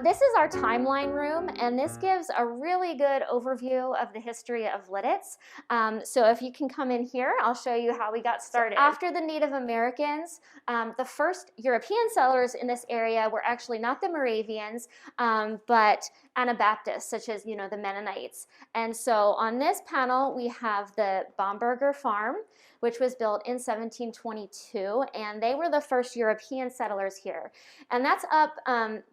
This is our timeline room, and this gives a really good overview of the history of Lititz. So if you can come in here, I'll show you how we got started. So after the Native Americans, the first European settlers in this area were actually not the Moravians, but Anabaptists, such as, the Mennonites. And so on this panel, we have the Baumberger Farm, which was built in 1722, and they were the first European settlers here. And that's up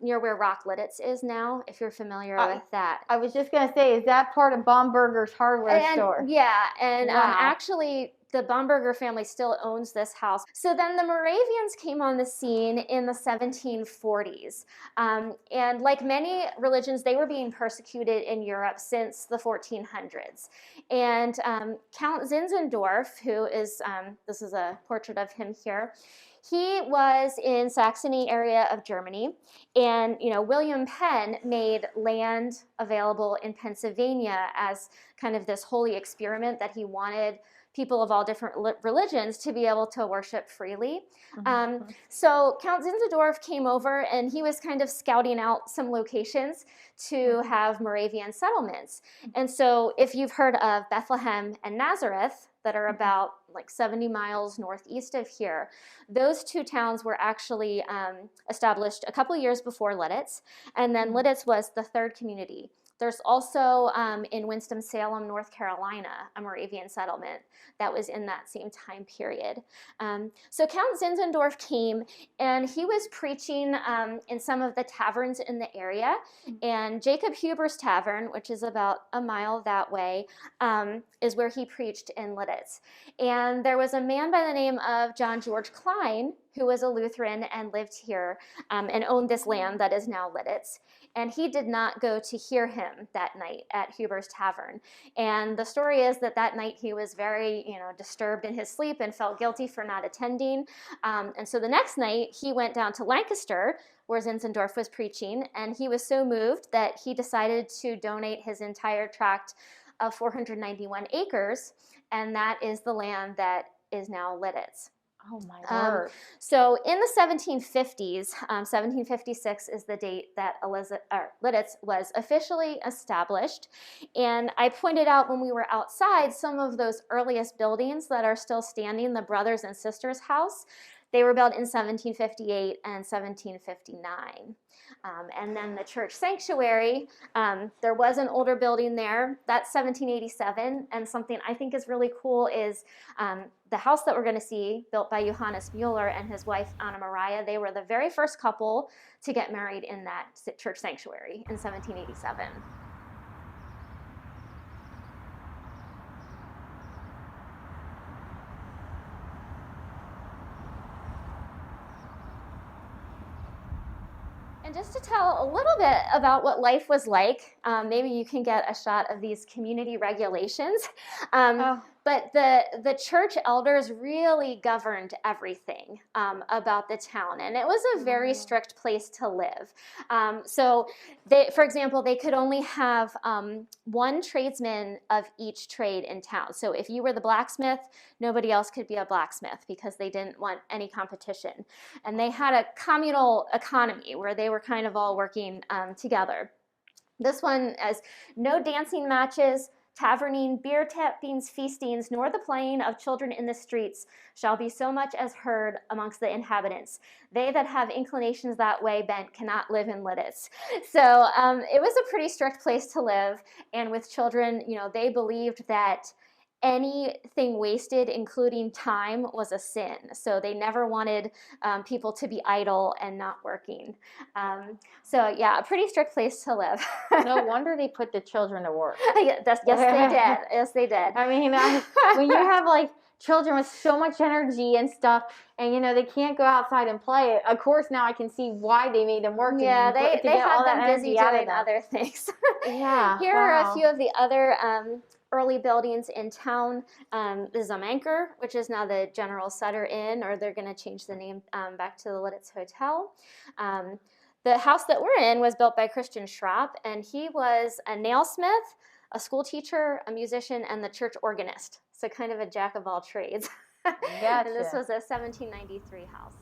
near where Rock Lititz is now, if you're familiar with that. I was just going to say, is that part of Baumberger's hardware store? Yeah, and wow. Actually, the Baumberger family still owns this house. So then the Moravians came on the scene in the 1740s. And like many religions, they were being persecuted in Europe since the 1400s. And Count Zinzendorf, who is, this is a portrait of him here, he was in Saxony area of Germany, and William Penn made land available in Pennsylvania as kind of this holy experiment that he wanted people of all different religions to be able to worship freely. So Count Zinzendorf came over, and he was kind of scouting out some locations to have Moravian settlements. And so if you've heard of Bethlehem and Nazareth, that are about like 70 miles northeast of here, those two towns were actually established a couple years before Lititz, and then Lititz was the third community. There's also in Winston-Salem, North Carolina, a Moravian settlement that was in that same time period. So Count Zinzendorf came, and he was preaching in some of the taverns in the area. And Jacob Huber's Tavern, which is about a mile that way, is where he preached in Lititz. And there was a man by the name of John George Klein, who was a Lutheran and lived here and owned this land that is now Lititz. And he did not go to hear him that night at Huber's Tavern. And the story is that night he was very, disturbed in his sleep and felt guilty for not attending. And so the next night he went down to Lancaster, where Zinzendorf was preaching, and he was so moved that he decided to donate his entire tract of 491 acres, and that is the land that is now Lititz. Oh my word. So in the 1750s, 1756 is the date that Lititz was officially established. And I pointed out when we were outside some of those earliest buildings that are still standing, the Brothers and Sisters House. They were built in 1758 and 1759. And then the church sanctuary, there was an older building there. That's 1787. And something I think is really cool is the house that we're going to see, built by Johannes Mueller and his wife Anna Maria. They were the very first couple to get married in that church sanctuary in 1787. And just to tell a little bit about what life was like, maybe you can get a shot of these community regulations. But the church elders really governed everything about the town, and it was a very strict place to live. So, for example, they could only have one tradesman of each trade in town. So if you were the blacksmith, nobody else could be a blacksmith because they didn't want any competition. And they had a communal economy where they were kind of all working together. This one has no dancing matches, taverning, beer tappings, feastings, nor the playing of children in the streets shall be so much as heard amongst the inhabitants. They that have inclinations that way bent cannot live in Lititz. So it was a pretty strict place to live, and with children, they believed that anything wasted, including time, was a sin. So they never wanted people to be idle and not working. So yeah, a pretty strict place to live. No wonder they put the children to work. Yes, they did. Yes, they did. I mean, when you have like children with so much energy and stuff, and they can't go outside and play. Of course, now I can see why they made them work. Yeah, they had them busy doing other things. Yeah. Here are a few of the other early buildings in town. The Zamenker, which is now the General Sutter Inn, or they're going to change the name back to the Lititz Hotel. The house that we're in was built by Christian Schrapp, and he was a nailsmith, a school teacher, a musician, and the church organist. So kind of a jack of all trades. Gotcha. And this was a 1793 house.